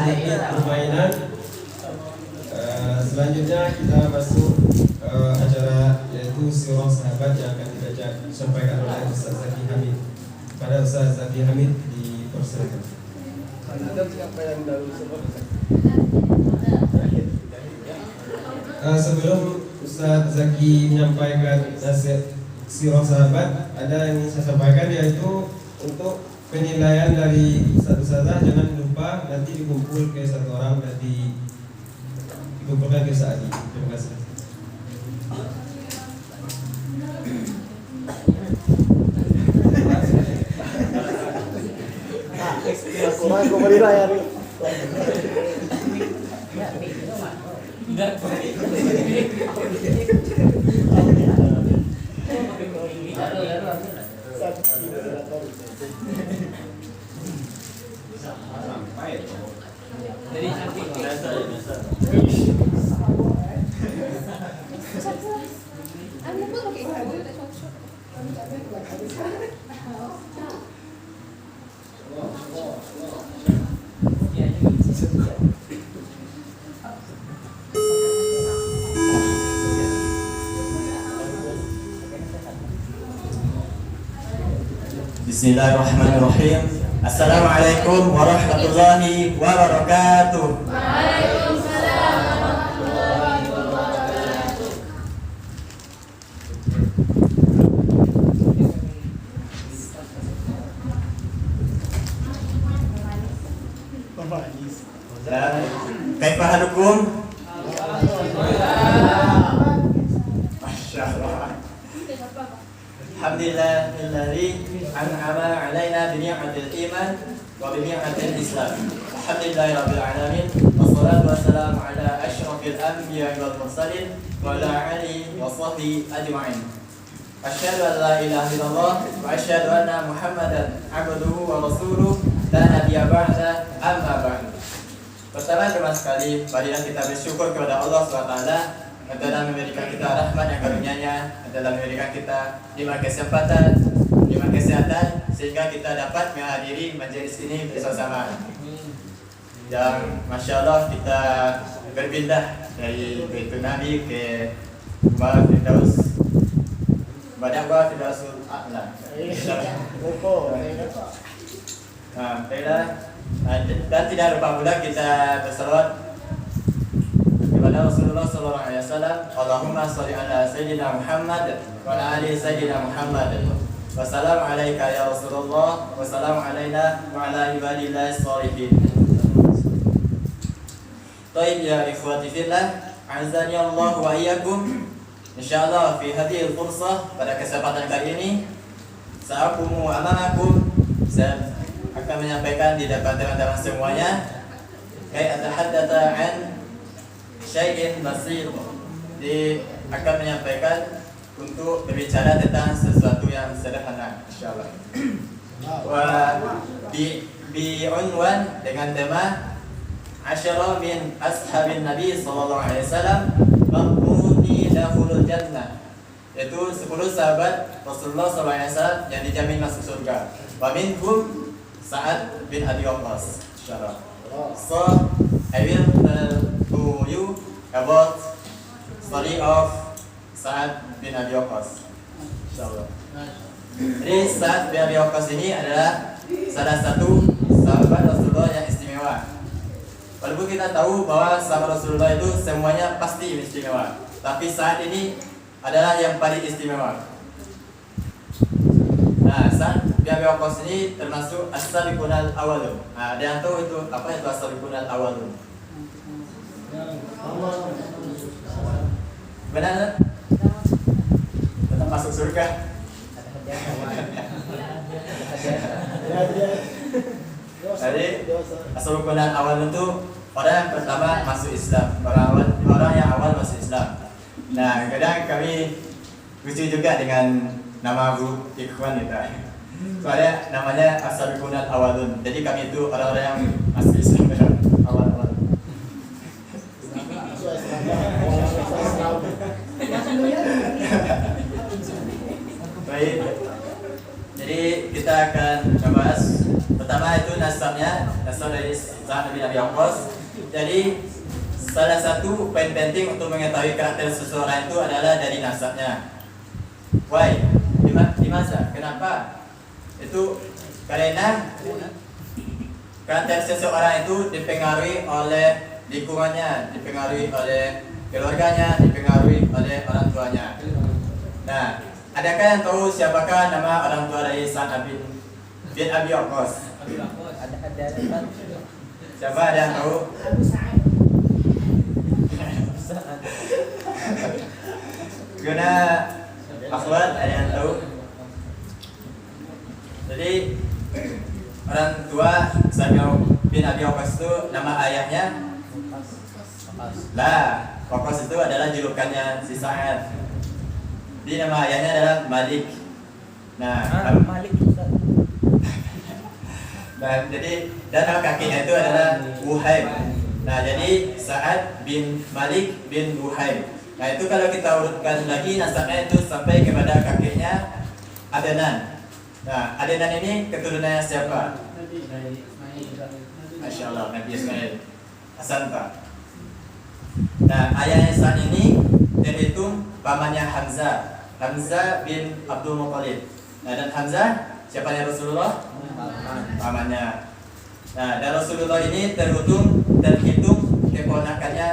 sedikit permainan. Selanjutnya kita masuk acara yaitu Sirah Sahabat yang akan disampaikan oleh Ustaz Zaki Hamid. Pada Ustaz Zaki Hamid dipersilakan. Siapa yang dahulu sebelum Ustaz Zaki menyampaikan nasihat Sirah Sahabat, ada yang saya sampaikan yaitu untuk penilaian dari ustaz-ustazah jangan lupa nanti dikumpul ke satu orang dan dikumpulkan ke Sa'adi. Terima kasih. kurang kau beri layar. Bismillahirrahmanirrahim. Assalamualaikum warahmatullahi wabarakatuh. Waalaikumsalam warahmatullahi wabarakatuh. Kaifa halukum? Masyaallah. Alhamdulillahilladzi an'ama 'alaina bi ni'matil iman wa bi ni'matil islam. Alhamdulillahirabbil alamin. Wassalatu wassalamu ala asyrafil anbiya'i wal mursalin wa ala alihi wa sahbihi ajma'in. Asyhadu an la ilaha illallah wa asyhadu anna Muhammadan 'abduhu wa rasuluh la nabiyya ba'da, amma ba'du. Pertama sekali, marilah kita bersyukur kepada Allah SWT yang telah memberikan kita rahmat yang karunia-Nya, yang telah memberikan kita 5 kesempatan, 5 kesehatan, sehingga kita dapat menghadiri majelis ini bersama-sama. Dan Masya Allah kita berpindah dari Baitul Nabi ke Rumah Firdaus, Bapak Firdausul A'la. Dan tidak lupa pula kita bersalawat kepada Rasulullah SAW. Allahumma sholli ala Sayyidina Muhammad wa ala ali Sayyidina Muhammad. Wassalamu alaika ya Rasulullah. Wassalamu alaina wa ala ibadillahi sholihin. Taib ya ikhwati fillah, azani Allah wa iyyakum. Insyaallah fi hadhihi al-fursah, pada kesempatan kali ini sa'akumu amamakum, saya akan menyampaikan di depan teman-teman semuanya kayak atahaddatsa an syai'in basir, akan menyampaikan untuk berbicara tentang sesuatu yang sederhana insyaallah. Bi unwan dengan tema asyara min ashabin Nabi sallallahu alaihi wasallam mamuni lahul jannah, yaitu 10 sahabat Rasulullah sallallahu alaihi wasallam yang dijamin masuk surga. Wa minhum Sa'ad bin Abi Waqqas. Insyaallah. So I will tell to you about story of Sa'ad bin Abi Waqqas. Insyaallah. Jadi Sa'ad bin Abi Waqqas ini adalah salah satu sahabat Rasulullah yang istimewa. Walaupun kita tahu bahwa sahabat Rasulullah itu semuanya pasti istimewa, tapi Sa'ad ini adalah yang paling istimewa. Nah, Sa'ad bin Abi Waqqas ini termasuk as-sabiqunal awwalun. Nah, ada yang tahu itu apa itu as-sabiqunal awwalun? Benar? Tetap masuk surga. Jadi as-sabiqunal awwalun itu orang yang pertama masuk Islam, orang yang awal masuk Islam. Nah, kadang kami lucu juga dengan nama Bu Ikhwan itu. Soalnya namanya as-sabiqunal awalun. Jadi kami itu orang-orang yang masuk Islam awal-awal. Baik. Jadi kita akan membahas Pertama itu nasab dari Sa'ad bin Abi Waqqas. Jadi salah satu poin penting untuk mengetahui karakter seseorang itu adalah dari nasabnya. Why? Dimana? Kenapa? Itu karena karakter seseorang itu dipengaruhi oleh lingkungannya, dipengaruhi oleh keluarganya, dipengaruhi oleh orang tuanya. Nah, adakah yang tahu siapakah nama orang tua dari Sa'ad bin Abi Waqqas? Ada. Siapa ada yang tahu? Guna akhwat ada yang tahu? Jadi orang tua Sa'ad bin Abi Waqqas itu nama ayahnya Waqqas itu adalah julukannya si Sa'ad. Di nama ayahnya adalah Malik. Nah, Malik. dan nama kakinya itu adalah Wuhaib. Nah, jadi Sa'ad bin Malik bin Wuhaib. Nah, itu kalau kita urutkan lagi nasabnya itu sampai kepada kakeknya Adnan. Nah, Adnan ini keturunannya siapa? Masya Allah, Nabi Ismail. Asanta. Nah, ayahnya Sa'ad ini terhitung pamannya Hamzah bin Abdul Muttalib. Nah, dan Hamzah siapanya Rasulullah? Pamannya. Nah, dan Rasulullah ini terhitung keponakannya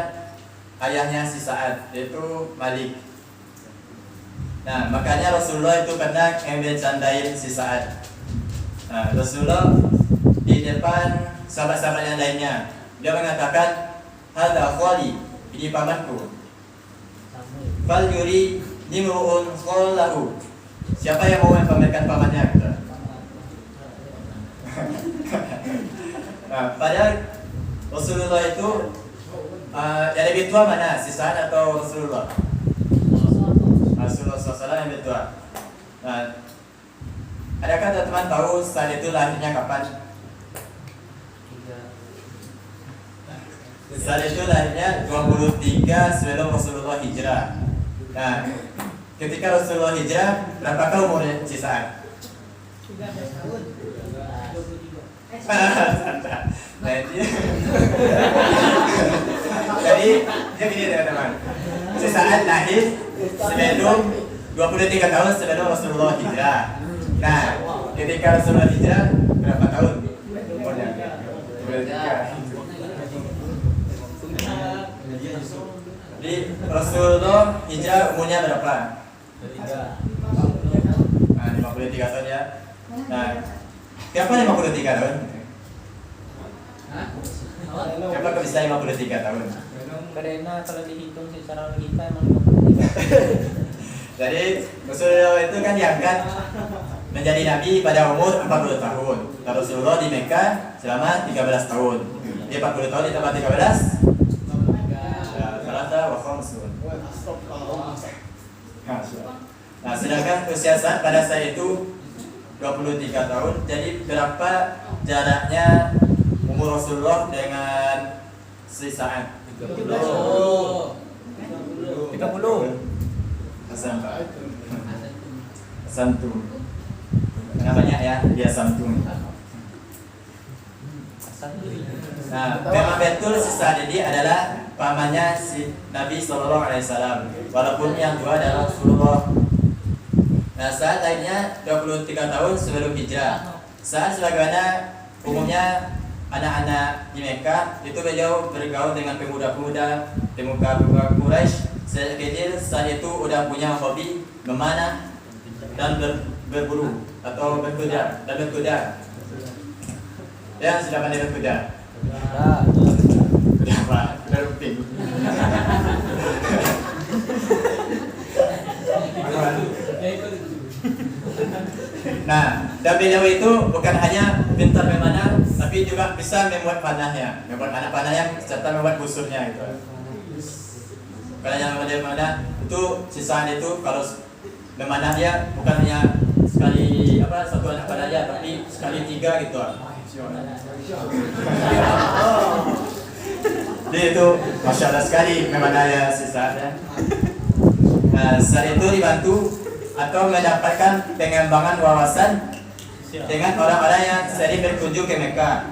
ayahnya si Sa'ad, yaitu Malik. Nah, makanya Rasulullah itu pernah ngambil-candain si Sa'ad. Nah, Rasulullah di depan sahabat-sahabat yang lainnya, dia mengatakan, "Hadza khali, ini pamanku. Fal yuri nimru'un khallahu." Siapa yang mau memamerkan pamannya? Nah, padahal Rasulullah itu yang lebih tua mana? Si Sa'ad atau Rasulullah? Rasulullah SAW yang lebih tua. Nah, adakah teman-teman tahu Sa'ad itu lahirnya kapan? Sa'ad itu lahirnya 23 sebelum Rasulullah hijrah. Nah, ketika Rasulullah hijrah, berapakah umurnya si Sa'ad? 13 tahun. Nah, jadi gini teman-teman, si Sa'ad lahir sebelum 23 tahun sebelum Rasulullah hijrah. Nah, ketika Rasulullah hijrah berapa tahun umurnya? 23. Jadi Rasulullah hijrah umurnya berapa? 53 tahun ya. Nah, kenapa 53 tahun? Kenapa bisa 53 tahun? Karena kalau dihitung secara logika emang 53. Jadi Rasulullah itu kan diangkat menjadi nabi pada umur 40 tahun. Dan Rasulullah di Mekah selama 13 tahun. Dia 40 tahun ditambah 13. Salasa wa khamsun. Nah, sedangkan usia Sa'ad pada saat itu 23 tahun. Jadi berapa jaraknya umur Rasulullah dengan si Sa'ad? 30. Santum. Namanya ya, dia santum. Nah, memang betul si Sa'ad ini adalah pamannya si Nabi SAW. Walaupun yang tua adalah Rasulullah. Nah, Sa'ad lainnya 23 tahun sebelum hijrah. Sa'ad sebagaimana umumnya anak-anak di Mekah itu beliau bergaul dengan pemuda-pemuda Quraisy. Sejak kecil Sa'ad itu udah punya hobi memanah dan berburu atau berkuda. Ya, sudah pandai berkuda. Kuda apa? Kuda lumping. Nah, dan beliau itu bukan hanya pintar memanah, tapi juga bisa membuat panahnya, membuat anak panahnya serta membuat busurnya itu. Kalau yang memanah itu sisaan itu kalau memanahnya bukan hanya sekali satu anak panahnya, tapi sekali 3 gitu. Jadi itu masya Allah sekali memanahnya sisaan. Nah, saat itu dibantu atau mendapatkan pengembangan wawasan dengan orang-orang yang sering berkunjung ke Mekah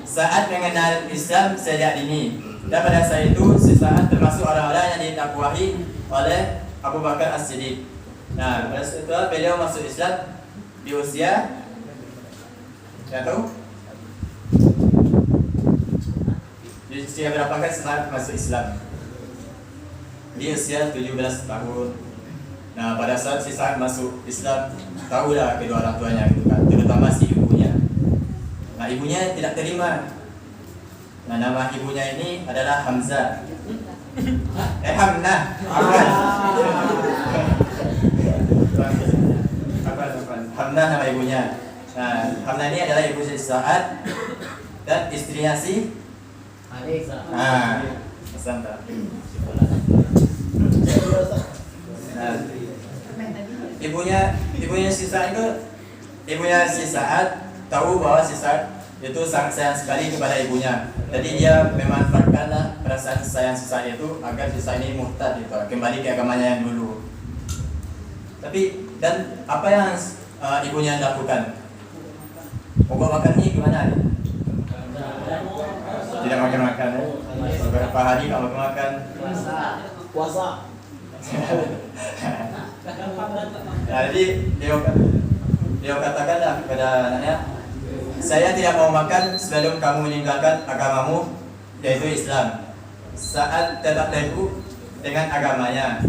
saat mengenal Islam sejak dini. Dan pada saat itu sesaat termasuk orang-orang yang didakwahi oleh Abu Bakar As-Siddiq. Nah, pada saat itu beliau masuk Islam di usia, ya tahu? Di usia berapa kan Sa'ad masuk Islam? Di usia 17 tahun. Nah, pada saat si Sa'ad masuk Islam, tahulah kedua orang tuanya gitu kan, terutama si ibunya. Nah, ibunya tidak terima. Nah, nama ibunya ini adalah Hamzah. Hamnah. Hamnah nama ibunya. Nah, Hamnah ini adalah ibu si Sa'ad dan istrinya si Santa. Nah, ibunya si Sa'ad itu, ibunya si Sa'ad tahu bahwa si Sa'ad itu sangat sayang sekali kepada ibunya. Jadi dia memanfaatkanlah perasaan sayang si Sa'ad itu agar si Sa'ad ini murtad gitu, kembali ke agamanya yang dulu. Tapi dan apa yang ibunya lakukan? Pokok makan ini gimana? Tidak makan. Beberapa hari kalau makan. Puasa. Nah, jadi dia katakanlah kepada anaknya, saya tidak mau makan sebelum kamu meninggalkan agamamu, yaitu Islam. Saat tetap teguh dengan agamanya.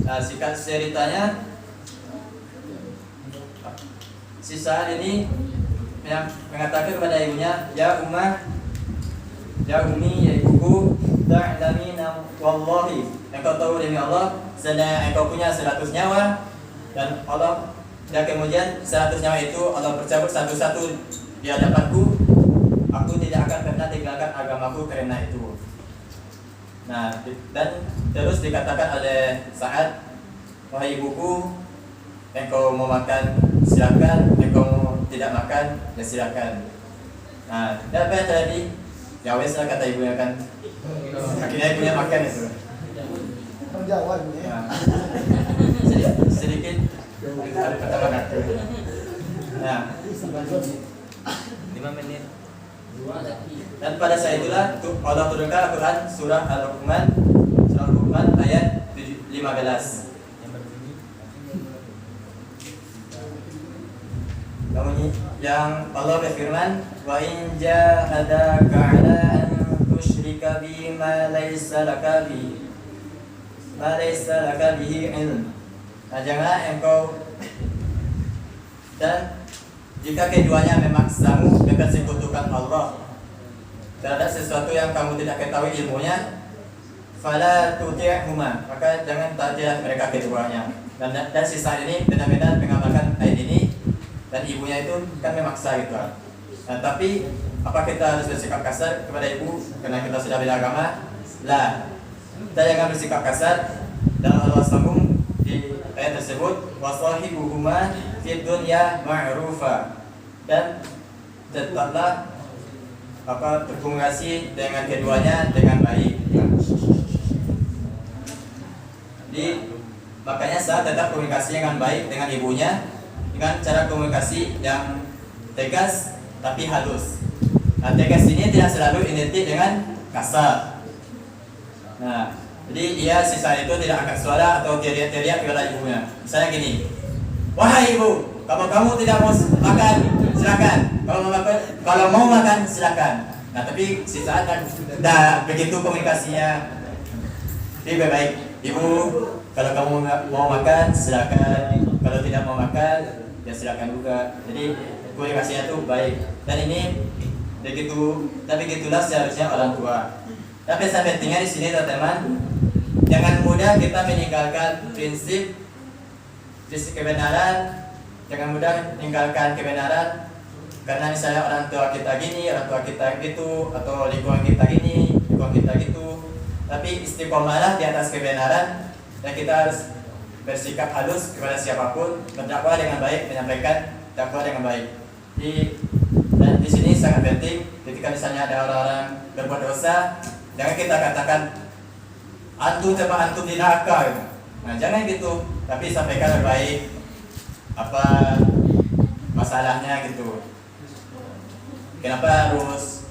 Nah, singkat ceritanya, si Sa'ad ini mengatakan kepada ibunya, ya Ummah, ya Umi, ya ibuku, ta'lamina wallahi, engkau tahu demi Allah, sedang engkau punya 100 nyawa, dan Allah, dan kemudian 100 nyawa itu Allah bercabut satu-satu di hadapanku, aku tidak akan pernah tinggalkan agamaku karena itu. Nah, dan terus dikatakan oleh Sa'ad, wahai ibuku, engkau mau makan silakan, engkau tidak makan ya silakan. Nah, dan apa yang tadi? Ya wes lah kata ibunya kan. Akhirnya ibunya makan itu. Terjawab Ya. Sedikit ada kata makan. Nah, 5 menit. Dan pada saat itulah Allah turunkan Al-Quran surah Al-Luqman ayat 15. Yang Allah berfirman, wa in jahadaka 'ala an tusyrika bi ma laysa laka bihi ilm. Nah, janganlah engkau, dan jika keduanya memaksamu mempersekutukan Allah terhadap sesuatu yang kamu tidak ketahui ilmunya, fala tuti'huma, maka jangan taatilah mereka keduanya. Dan si Sa'ad ini benar-benar mengamalkan ayat ini, dan ibunya itu kan memaksa gitu. Nah, tapi apa kita harus bersikap kasar kepada ibu karena kita sudah beda agama? Lah, kita jangan bersikap kasar. Dan Allah sambung di ayat tersebut, wasahibuhuma fid dunya ma'rufa, dan tetaplah berkomunikasi dengan keduanya dengan baik. Makanya saya tetap komunikasi dengan baik dengan ibunya dengan cara komunikasi yang tegas tapi halus. Nah, tegas ini tidak selalu identik dengan kasar. Nah, jadi si Sa'ad itu tidak angkat suara atau teriak-teriak kepada ibunya. Misalnya gini, wahai ibu, kalau kamu tidak mau makan, silakan. Kalau mau makan, silakan. Nah, tapi si Sa'ad kan tidak begitu komunikasinya. Jadi baik, ibu, kalau kamu mau makan, silakan. Kalau tidak mau makan, ya silakan juga. Jadi komunikasinya itu baik. Dan ini begitu, tapi begitulah seharusnya orang tua. Tapi yang pentingnya di sini teman-teman, jangan mudah kita meninggalkan prinsip kebenaran. Jangan mudah meninggalkan kebenaran karena misalnya orang tua kita gini, orang tua kita gitu, atau lingkungan kita gini, lingkungan kita gitu. Tapi istiqomalah di atas kebenaran, dan kita harus bersikap halus kepada siapapun, berdakwah dengan baik, menyampaikan dakwah dengan baik. Dan di sini sangat penting ketika misalnya ada orang-orang berbuat dosa, jangan kita katakan antum coba antum dinaka gitu. Nah, jangan gitu, tapi sampaikan dengan baik. masalahnya gitu. Kenapa harus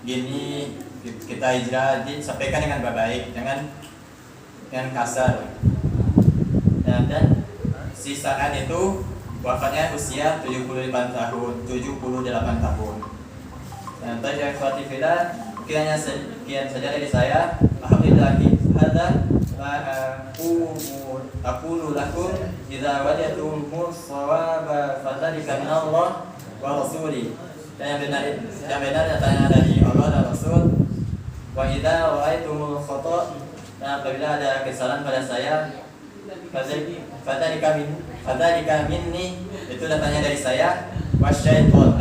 gini kita hijrah, disampaikan dengan baik, jangan dengan kasar. Dan si Sa'ad itu wafatnya usia 78 tahun. Nah, tadi yang Fatifillah, kiranya sekian saja dari saya. Alhamdulillah, hadza aqulu lakum idza wajadtumul shawaba fadzalika min Allah wa rasuli. Dan yang benar datangnya dari Allah dan Rasul. Wa idza ra'aitumul khata', dan apabila ada kesalahan pada saya, fadzalika minni, itu datangnya dari saya, wasyaiton,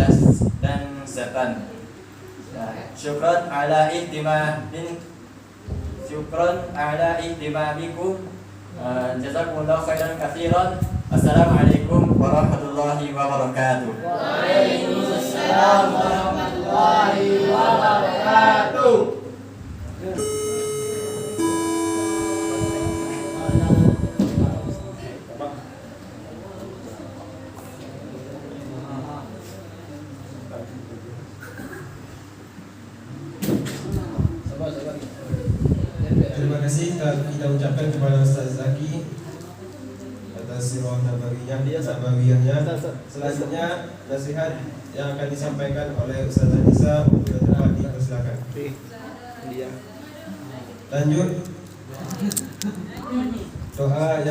dan setan. Syukran ala ihtimamikum. Jazakumullah khairan katsiran. Assalamualaikum warahmatullahi wabarakatuh. Waalaikumsalam warahmatullahi wabarakatuh. Terima kasih kita ucapkan kepada Ustaz Zaki atas sirah nabawiyahnya. Selanjutnya nasihat yang akan disampaikan oleh Ustaz Anissa untuk tempat dipersilakan. Lanjut doa yang